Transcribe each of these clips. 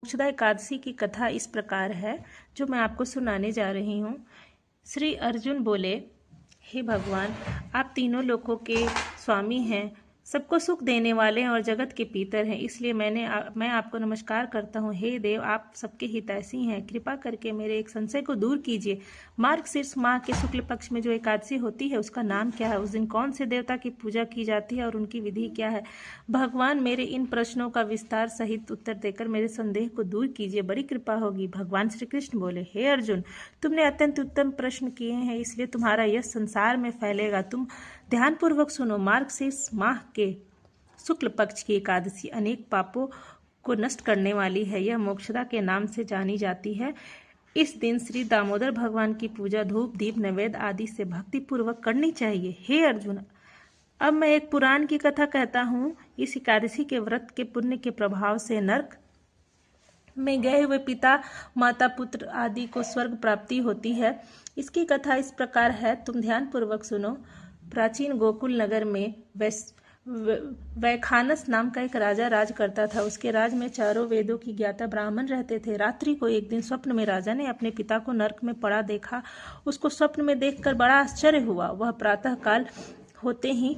मोक्षदा एकादशी की कथा इस प्रकार है जो मैं आपको सुनाने जा रही हूँ। श्री अर्जुन बोले, हे भगवान, आप तीनों लोकों के स्वामी हैं, सबको सुख देने वाले हैं और जगत के पीतर हैं, इसलिए मैं आपको नमस्कार करता हूँ। हे देव, आप सबके हितैषी हैं, कृपा करके मेरे एक संशय को दूर कीजिए। मार्गशीर्ष माह के शुक्ल पक्ष में जो एकादशी होती है उसका नाम क्या है? उस दिन कौन से देवता की पूजा की जाती है और उनकी विधि क्या है? भगवान, मेरे इन प्रश्नों का विस्तार सहित उत्तर देकर मेरे संदेह को दूर कीजिए, बड़ी कृपा होगी। भगवान श्री कृष्ण बोले, हे अर्जुन, तुमने अत्यंत उत्तम प्रश्न किए हैं, इसलिए तुम्हारा यश संसार में फैलेगा। तुम ध्यानपूर्वक सुनो। मार्गशीर्ष माह के शुक्ल पक्ष की एकादशी अनेक पापों को नष्ट करने वाली है। यह मोक्षदा के नाम से जानी जाती है। इस दिन श्री दामोदर भगवान की पूजा धूप दीप नैवेद्य आदि से भक्ति पूर्वक करनी चाहिए। हे अर्जुन, अब मैं एक पुराण की कथा कहता हूँ। इस एकादशी के व्रत के पुण्य के प्रभाव से नरक में गए हुए पिता माता पुत्र आदि को स्वर्ग प्राप्ति होती है। इसकी कथा इस प्रकार है, तुम ध्यान पूर्वक सुनो। प्राचीन गोकुल नगर में वैखानस नाम का एक राजा राज करता था। उसके राज में चारों वेदों की ज्ञाता ब्राह्मण रहते थे। रात्रि को एक दिन स्वप्न में राजा ने अपने पिता को नरक में पड़ा देखा। उसको स्वप्न में देखकर बड़ा आश्चर्य हुआ। वह प्रातः काल होते ही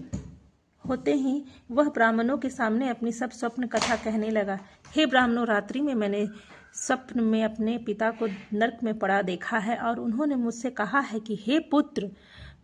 वह ब्राह्मणों के सामने अपनी सब स्वप्न कथा कहने लगा। हे ब्राह्मणों, रात्रि में मैंने स्वप्न में अपने पिता को नरक में पड़ा देखा है और उन्होंने मुझसे कहा है कि हे पुत्र,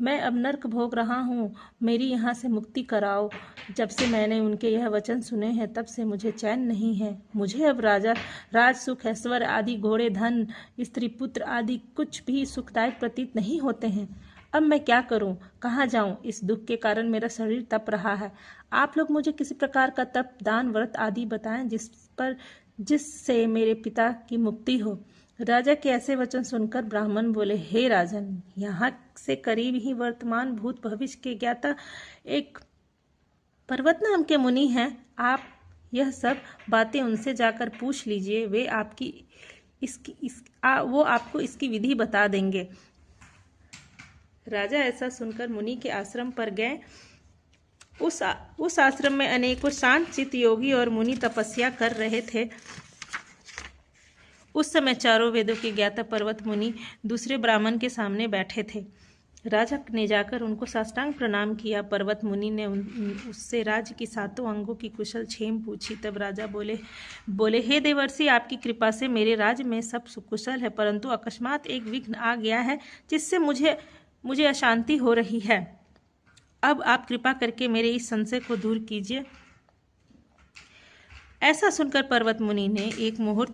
मैं अब नरक भोग रहा हूँ, मेरी यहाँ से मुक्ति कराओ। जब से मैंने उनके यह वचन सुने हैं तब से मुझे चैन नहीं है। मुझे अब राज सुख ऐश्वर्य आदि घोड़े धन स्त्री पुत्र आदि कुछ भी सुखदायक प्रतीत नहीं होते हैं। अब मैं क्या करूं, कहाँ जाऊं? इस दुख के कारण मेरा शरीर तप रहा है। आप लोग मुझे किसी प्रकार का तप दान व्रत आदि बताएं जिससे मेरे पिता की मुक्ति हो। राजा के ऐसे वचन सुनकर ब्राह्मण बोले, हे राजन, यहाँ से करीब ही वर्तमान भूत भविष्य के ज्ञाता एक पर्वत नाम के मुनि हैं। आप यह सब बातें उनसे जाकर पूछ लीजिए, वे वो आपको इसकी विधि बता देंगे। राजा ऐसा सुनकर मुनि के आश्रम पर गए। उस आश्रम में अनेकों शांत चित्त योगी और मुनि तपस्या कर रहे थे। उस समय चारों वेदों के ज्ञाता पर्वत मुनि दूसरे ब्राह्मण के सामने बैठे थे। राजा ने जाकर उनको साष्टांग प्रणाम किया। पर्वत मुनि ने उससे राज्य की सातों अंगों की कुशल क्षेम पूछी। तब राजा बोले, हे देवर्षि, आपकी कृपा से मेरे राज्य में सब सुकुशल है, परंतु अकस्मात एक विघ्न आ गया है जिससे मुझे अशांति हो रही है। अब आप कृपा करके मेरे इस संशय को दूर कीजिए। ऐसा सुनकर पर्वत मुनि ने एक मुहूर्त